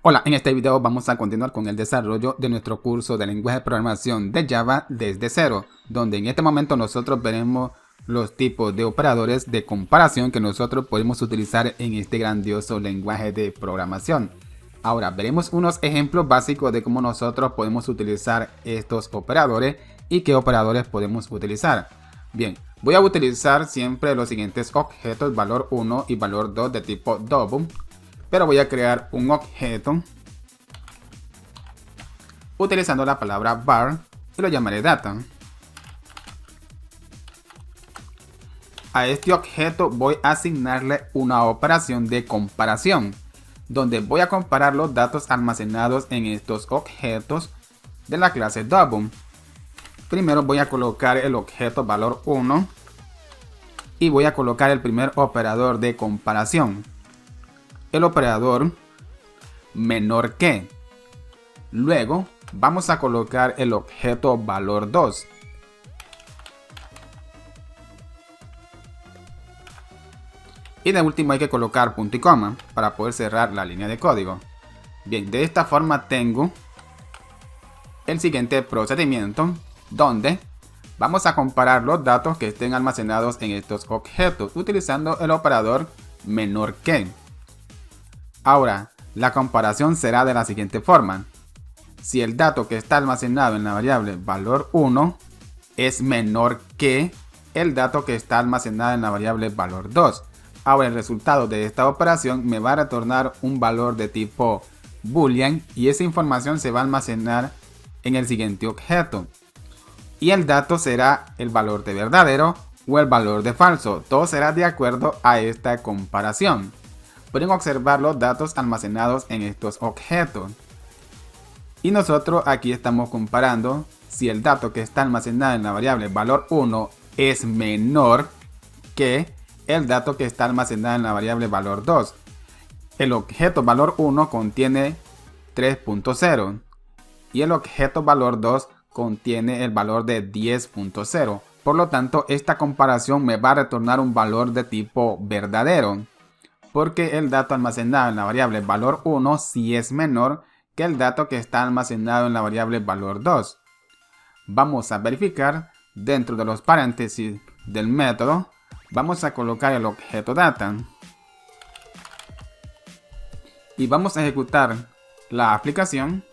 Hola, en este video vamos a continuar con el desarrollo de nuestro curso de lenguaje de programación de Java desde cero, donde en este momento nosotros veremos los tipos de operadores de comparación que nosotros podemos utilizar en este grandioso lenguaje de programación. Ahora veremos unos ejemplos básicos de cómo nosotros podemos utilizar estos operadores y qué operadores podemos utilizar. Bien, voy a utilizar siempre los siguientes objetos, valor 1 y valor 2 de tipo double. Pero voy a crear un objeto utilizando la palabra var y lo llamaré data. A este objeto voy a asignarle una operación de comparación, donde voy a comparar los datos almacenados en estos objetos de la clase double. Primero voy a colocar el objeto valor 1 y voy a colocar el primer operador de comparación, el operador menor que. Luego vamos a colocar el objeto valor 2. Y de último hay que colocar punto y coma para poder cerrar la línea de código. Bien, de esta forma tengo el siguiente procedimiento donde vamos a comparar los datos que estén almacenados en estos objetos utilizando el operador menor que. Ahora, la comparación será de la siguiente forma. Si el dato que está almacenado en la variable valor 1 es menor que el dato que está almacenado en la variable valor 2. Ahora el resultado de esta operación me va a retornar un valor de tipo boolean y esa información se va a almacenar en el siguiente objeto. Y el dato será el valor de verdadero o el valor de falso. Todo será de acuerdo a esta comparación. Pueden observar los datos almacenados en estos objetos. Y nosotros aquí estamos comparando si el dato que está almacenado en la variable valor 1 es menor que el dato que está almacenado en la variable valor 2. El objeto valor 1 contiene 3.0 y el objeto valor 2 contiene el valor de 10.0. Por lo tanto, esta comparación me va a retornar un valor de tipo verdadero, porque el dato almacenado en la variable valor 1 sí es menor que el dato que está almacenado en la variable valor 2. Vamos a verificar dentro de los paréntesis del método. Vamos a colocar el objeto data y vamos a ejecutar la aplicación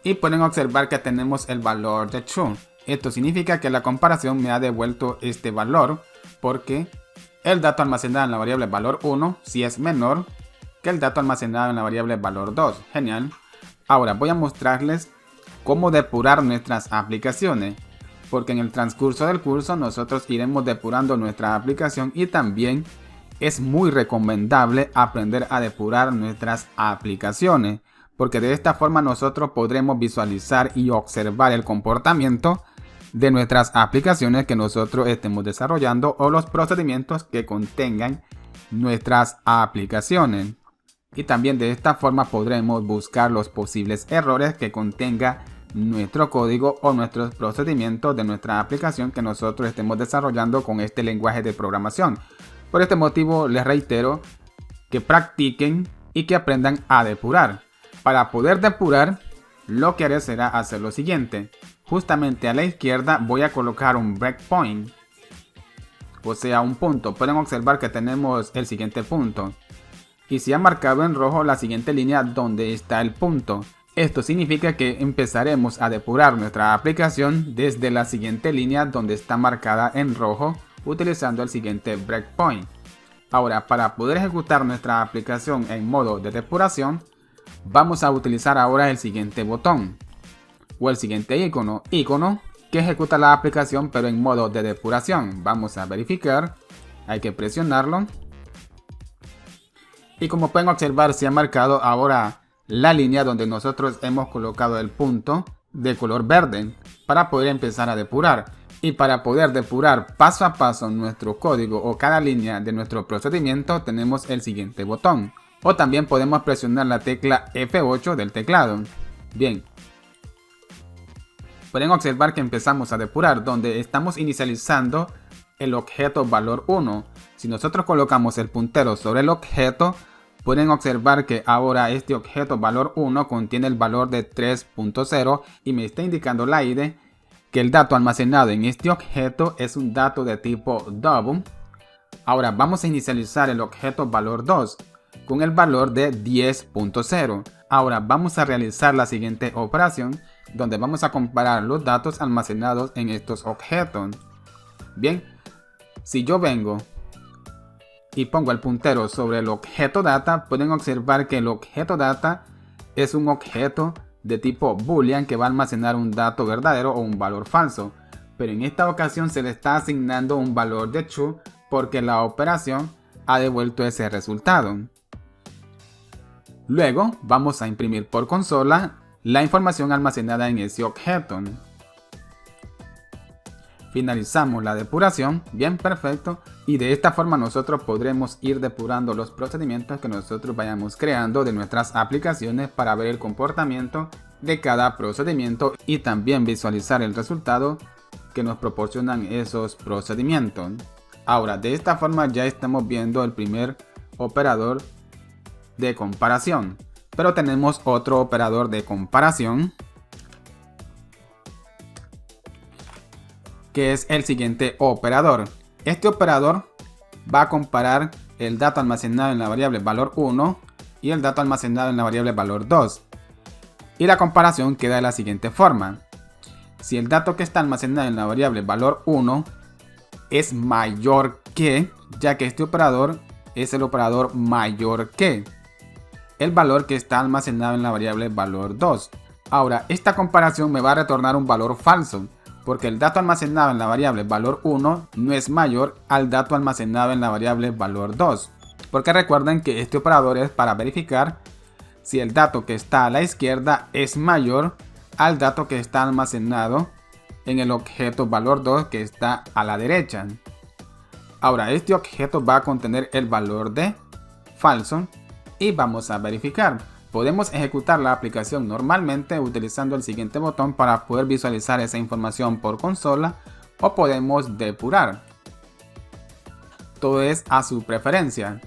y pueden observar que tenemos el valor de true. Esto significa que la comparación me ha devuelto este valor porque el dato almacenado en la variable valor 1 sí es menor que el dato almacenado en la variable valor 2. Genial. Ahora voy a mostrarles cómo depurar nuestras aplicaciones, porque en el transcurso del curso nosotros iremos depurando nuestra aplicación y también es muy recomendable aprender a depurar nuestras aplicaciones, porque de esta forma nosotros podremos visualizar y observar el comportamiento de nuestras aplicaciones que nosotros estemos desarrollando o los procedimientos que contengan nuestras aplicaciones. Y también de esta forma podremos buscar los posibles errores que contenga nuestro código o nuestros procedimientos de nuestra aplicación que nosotros estemos desarrollando con este lenguaje de programación. Por este motivo les reitero que practiquen y que aprendan a depurar. Para poder depurar, lo que haré será hacer lo siguiente. Justamente a la izquierda voy a colocar un breakpoint, o sea un punto. Pueden observar que tenemos el siguiente punto y se ha marcado en rojo la siguiente línea donde está el punto. Esto significa que empezaremos a depurar nuestra aplicación desde la siguiente línea donde está marcada en rojo utilizando el siguiente breakpoint. Ahora, para poder ejecutar nuestra aplicación en modo de depuración, vamos a utilizar ahora el siguiente botón o el siguiente icono que ejecuta la aplicación pero en modo de depuración. Vamos a verificar, hay que presionarlo y como pueden observar se ha marcado ahora la línea donde nosotros hemos colocado el punto de color verde para poder empezar a depurar. Y para poder depurar paso a paso nuestro código o cada línea de nuestro procedimiento tenemos el siguiente botón. O también podemos presionar la tecla F8 del teclado. Bien. Pueden observar que empezamos a depurar donde estamos inicializando el objeto valor 1. Si nosotros colocamos el puntero sobre el objeto, pueden observar que ahora este objeto valor 1 contiene el valor de 3.0 y me está indicando la IDE que el dato almacenado en este objeto es un dato de tipo double. Ahora vamos a inicializar el objeto valor 2 con el valor de 10.0. Ahora vamos a realizar la siguiente operación donde vamos a comparar los datos almacenados en estos objetos. Bien, si yo vengo y pongo el puntero sobre el objeto data, pueden observar que el objeto data es un objeto de tipo boolean que va a almacenar un dato verdadero o un valor falso, pero en esta ocasión se le está asignando un valor de true porque la operación ha devuelto ese resultado. Luego vamos a imprimir por consola la información almacenada en ese objeto. Finalizamos la depuración, bien, perfecto, y de esta forma nosotros podremos ir depurando los procedimientos que nosotros vayamos creando de nuestras aplicaciones para ver el comportamiento de cada procedimiento y también visualizar el resultado que nos proporcionan esos procedimientos. Ahora, de esta forma ya estamos viendo el primer operador de comparación, pero tenemos otro operador de comparación que es el siguiente operador. Este operador va a comparar el dato almacenado en la variable valor 1 y el dato almacenado en la variable valor 2. Y la comparación queda de la siguiente forma. Si el dato que está almacenado en la variable valor 1 es mayor que, ya que este operador es el operador mayor que el valor que está almacenado en la variable valor 2. Ahora, esta comparación me va a retornar un valor falso, porque el dato almacenado en la variable valor 1 no es mayor al dato almacenado en la variable valor 2. Porque recuerden que este operador es para verificar si el dato que está a la izquierda es mayor al dato que está almacenado en el objeto valor 2 que está a la derecha. Ahora, este objeto va a contener el valor de falso y vamos a verificar. Podemos ejecutar la aplicación normalmente utilizando el siguiente botón para poder visualizar esa información por consola o podemos depurar. Todo es a su preferencia.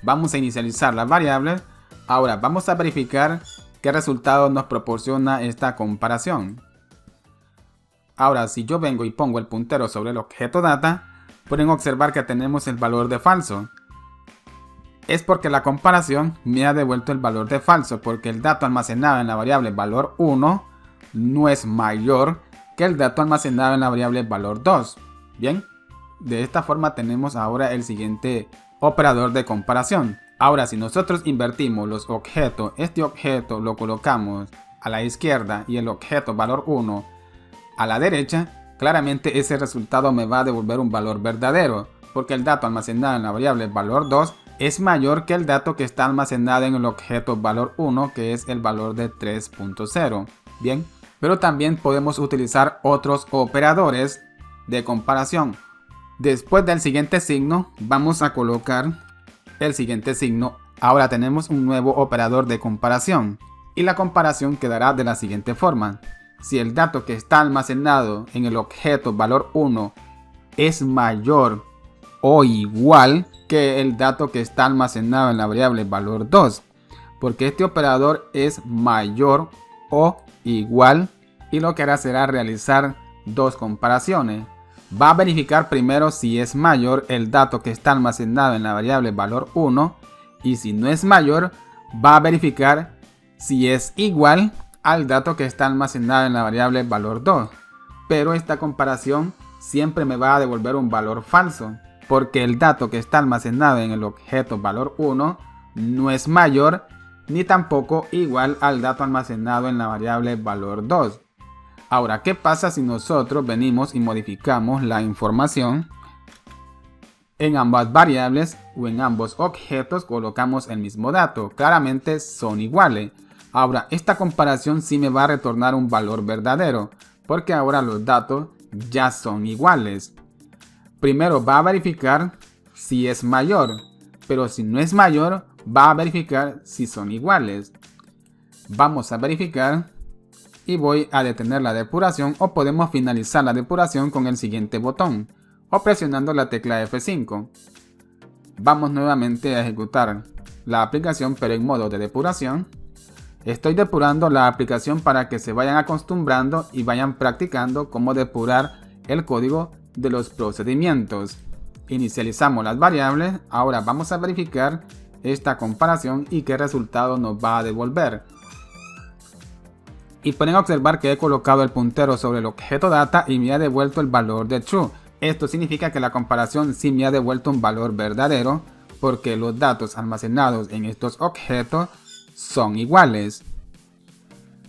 Vamos a inicializar la variable. Ahora vamos a verificar qué resultado nos proporciona esta comparación. Ahora, si yo vengo y pongo el puntero sobre el objeto data, pueden observar que tenemos el valor de falso. Es porque la comparación me ha devuelto el valor de falso, porque el dato almacenado en la variable valor 1 no es mayor que el dato almacenado en la variable valor 2. Bien, de esta forma tenemos ahora el siguiente operador de comparación. Ahora, si nosotros invertimos los objetos, este objeto lo colocamos a la izquierda y el objeto valor 1 a la derecha, claramente ese resultado me va a devolver un valor verdadero, porque el dato almacenado en la variable valor 2 es mayor que el dato que está almacenado en el objeto valor 1, que es el valor de 3.0. Bien, pero también podemos utilizar otros operadores de comparación. Después del siguiente signo, vamos a colocar el siguiente signo. Ahora tenemos un nuevo operador de comparación y la comparación quedará de la siguiente forma. Si el dato que está almacenado en el objeto valor 1 es mayor o igual que el dato que está almacenado en la variable valor 2, porque este operador es mayor o igual y lo que hará será realizar dos comparaciones. Va a verificar primero si es mayor el dato que está almacenado en la variable valor 1 y si no es mayor va a verificar si es igual al dato que está almacenado en la variable valor 2, pero esta comparación siempre me va a devolver un valor falso, porque el dato que está almacenado en el objeto valor 1 no es mayor ni tampoco igual al dato almacenado en la variable valor 2. Ahora, ¿qué pasa si nosotros venimos y modificamos la información? En ambas variables o en ambos objetos colocamos el mismo dato, claramente son iguales. Ahora, esta comparación sí me va a retornar un valor verdadero, porque ahora los datos ya son iguales. Primero va a verificar si es mayor, pero si no es mayor, va a verificar si son iguales. Vamos a verificar y voy a detener la depuración o podemos finalizar la depuración con el siguiente botón o presionando la tecla F5. Vamos nuevamente a ejecutar la aplicación, pero en modo de depuración. Estoy depurando la aplicación para que se vayan acostumbrando y vayan practicando cómo depurar el código de los procedimientos. Inicializamos las variables. Ahora vamos a verificar esta comparación y qué resultado nos va a devolver. Y pueden observar que he colocado el puntero sobre el objeto data y me ha devuelto el valor de true. Esto significa que la comparación sí me ha devuelto un valor verdadero, porque los datos almacenados en estos objetos son iguales.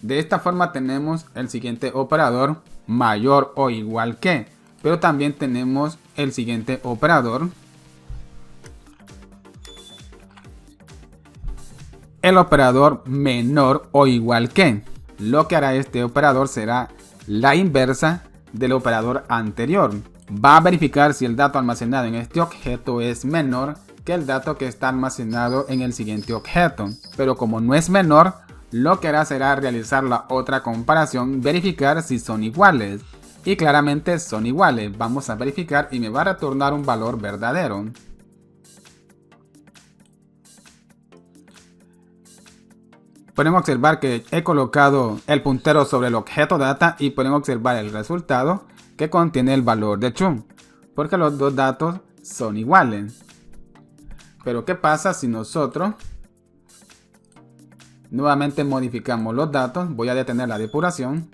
De esta forma tenemos el siguiente operador, mayor o igual que, pero también tenemos el siguiente operador, el operador menor o igual que. Lo que hará este operador será la inversa del operador anterior. Va a verificar si el dato almacenado en este objeto es menor que el dato que está almacenado en el siguiente objeto. Pero como no es menor, lo que hará será realizar la otra comparación, verificar si son iguales. Y claramente son iguales. Vamos a verificar y me va a retornar un valor verdadero. Pueden observar que he colocado el puntero sobre el objeto data y pueden observar el resultado que contiene el valor de true, porque los dos datos son iguales. Pero ¿qué pasa si nosotros nuevamente modificamos los datos? Voy a detener la depuración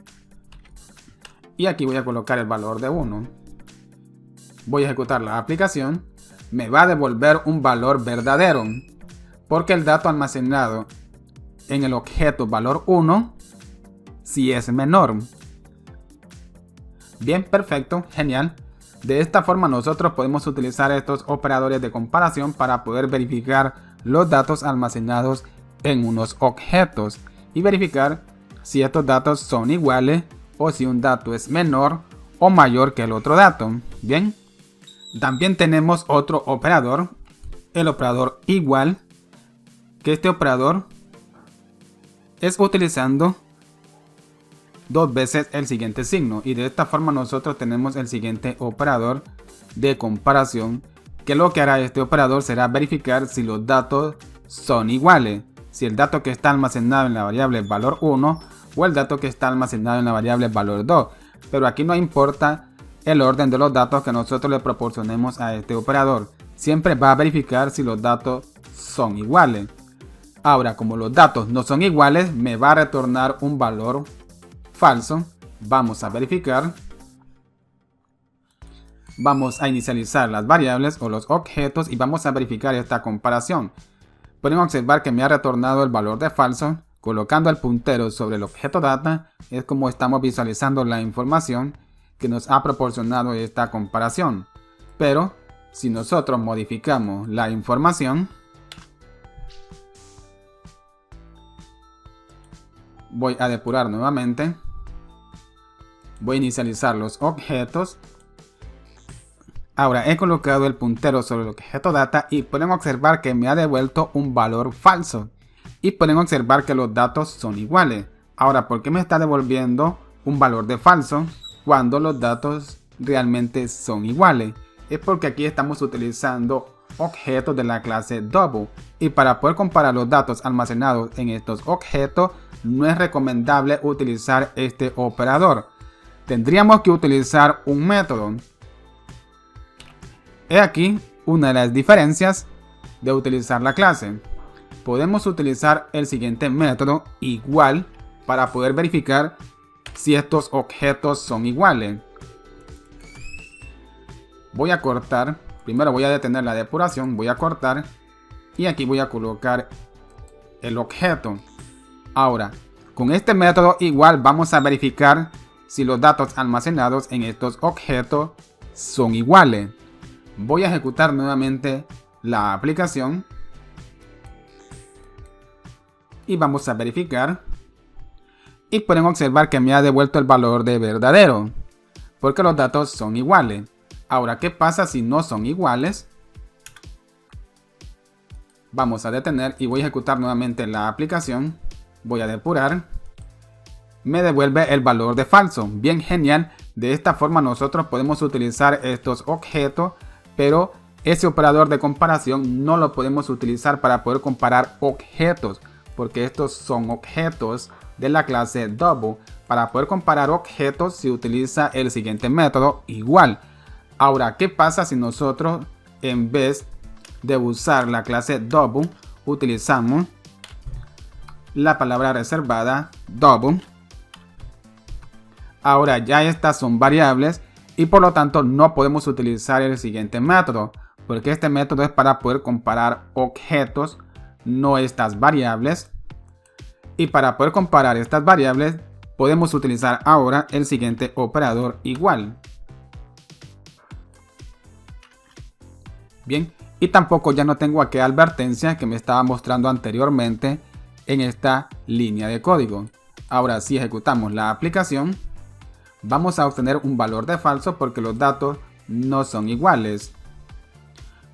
y aquí voy a colocar el valor de 1. Voy a ejecutar la aplicación. Me va a devolver un valor verdadero, porque el dato almacenado en el objeto valor 1 si es menor. Bien, perfecto, genial. De esta forma nosotros podemos utilizar estos operadores de comparación para poder verificar los datos almacenados en unos objetos y verificar si estos datos son iguales o si un dato es menor o mayor que el otro dato. Bien, también tenemos otro operador, el operador igual, que este operador es utilizando dos veces el siguiente signo, y de esta forma nosotros tenemos el siguiente operador de comparación, que lo que hará este operador será verificar si los datos son iguales, si el dato que está almacenado en la variable valor 1 o el dato que está almacenado en la variable valor 2, pero aquí no importa el orden de los datos que nosotros le proporcionemos a este operador, siempre va a verificar si los datos son iguales. Ahora, como los datos no son iguales, me va a retornar un valor falso. Vamos a verificar. Vamos a inicializar las variables o los objetos y vamos a verificar esta comparación. Pueden observar que me ha retornado el valor de falso. Colocando el puntero sobre el objeto data es como estamos visualizando la información que nos ha proporcionado esta comparación. Pero si nosotros modificamos la información, voy a depurar nuevamente. Voy a inicializar los objetos. Ahora he colocado el puntero sobre el objeto data y pueden observar que me ha devuelto un valor falso. Y pueden observar que los datos son iguales. Ahora, ¿por qué me está devolviendo un valor de falso cuando los datos realmente son iguales? Es porque aquí estamos utilizando objetos de la clase double. Y para poder comparar los datos almacenados en estos objetos, no es recomendable utilizar este operador. Tendríamos que utilizar un método. He aquí una de las diferencias de utilizar la clase. Podemos utilizar el siguiente método igual para poder verificar si estos objetos son iguales. Voy a cortar, primero voy a detener la depuración, voy a cortar y aquí voy a colocar el objeto. Ahora, con este método igual vamos a verificar si los datos almacenados en estos objetos son iguales. Voy a ejecutar nuevamente la aplicación y vamos a verificar. Y pueden observar que me ha devuelto el valor de verdadero, porque los datos son iguales. Ahora, ¿qué pasa si no son iguales? Vamos a detener y voy a ejecutar nuevamente la aplicación. Voy a depurar. Me devuelve el valor de falso. Bien, genial. De esta forma nosotros podemos utilizar estos objetos, pero ese operador de comparación no lo podemos utilizar para poder comparar objetos, porque estos son objetos de la clase double. Para poder comparar objetos se utiliza el siguiente método igual. Ahora, ¿qué pasa si nosotros en vez de usar la clase double utilizamos la palabra reservada double? Ahora ya estas son variables y por lo tanto no podemos utilizar el siguiente método, porque este método es para poder comparar objetos, no estas variables. Y para poder comparar estas variables podemos utilizar ahora el siguiente operador igual. Bien, y tampoco ya no tengo aquella advertencia que me estaba mostrando anteriormente en esta línea de código. Ahora si ejecutamos la aplicación, vamos a obtener un valor de falso porque los datos no son iguales.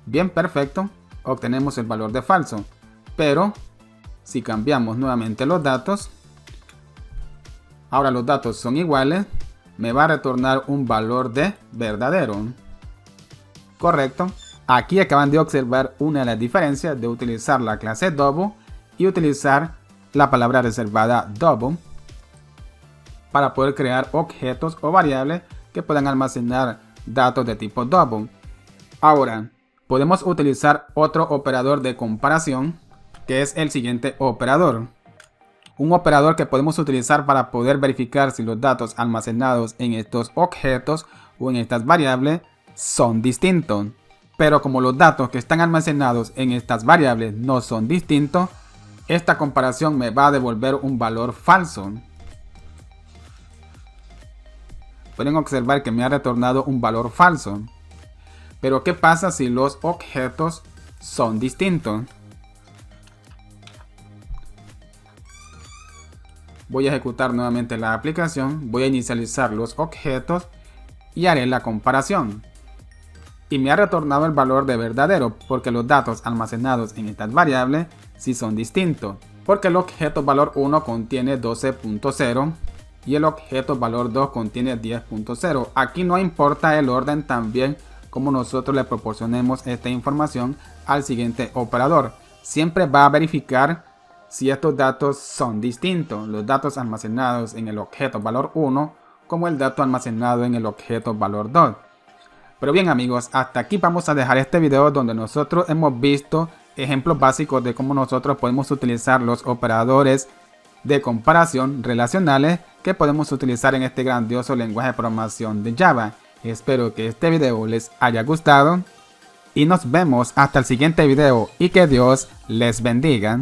Bien, perfecto, obtenemos el valor de falso, pero si cambiamos nuevamente los datos, ahora los datos son iguales, me va a retornar un valor de verdadero. Correcto. Aquí acaban de observar una de las diferencias de utilizar la clase double y utilizar la palabra reservada double para poder crear objetos o variables que puedan almacenar datos de tipo double. Ahora, podemos utilizar otro operador de comparación, que es el siguiente operador. Un operador que podemos utilizar para poder verificar si los datos almacenados en estos objetos o en estas variables son distintos. Pero como los datos que están almacenados en estas variables no son distintos, esta comparación me va a devolver un valor falso. Pueden observar que me ha retornado un valor falso. Pero ¿qué pasa si los objetos son distintos? Voy a ejecutar nuevamente la aplicación, voy a inicializar los objetos y haré la comparación. Y me ha retornado el valor de verdadero porque los datos almacenados en estas variables sí son distintos. Porque el objeto valor 1 contiene 12.0 y el objeto valor 2 contiene 10.0. Aquí no importa el orden, también como nosotros le proporcionemos esta información al siguiente operador. Siempre va a verificar si estos datos son distintos, los datos almacenados en el objeto valor 1 como el dato almacenado en el objeto valor 2. Pero bien amigos, hasta aquí vamos a dejar este video donde nosotros hemos visto ejemplos básicos de cómo nosotros podemos utilizar los operadores de comparación relacionales que podemos utilizar en este grandioso lenguaje de programación de Java. Espero que este video les haya gustado y nos vemos hasta el siguiente video y que Dios les bendiga.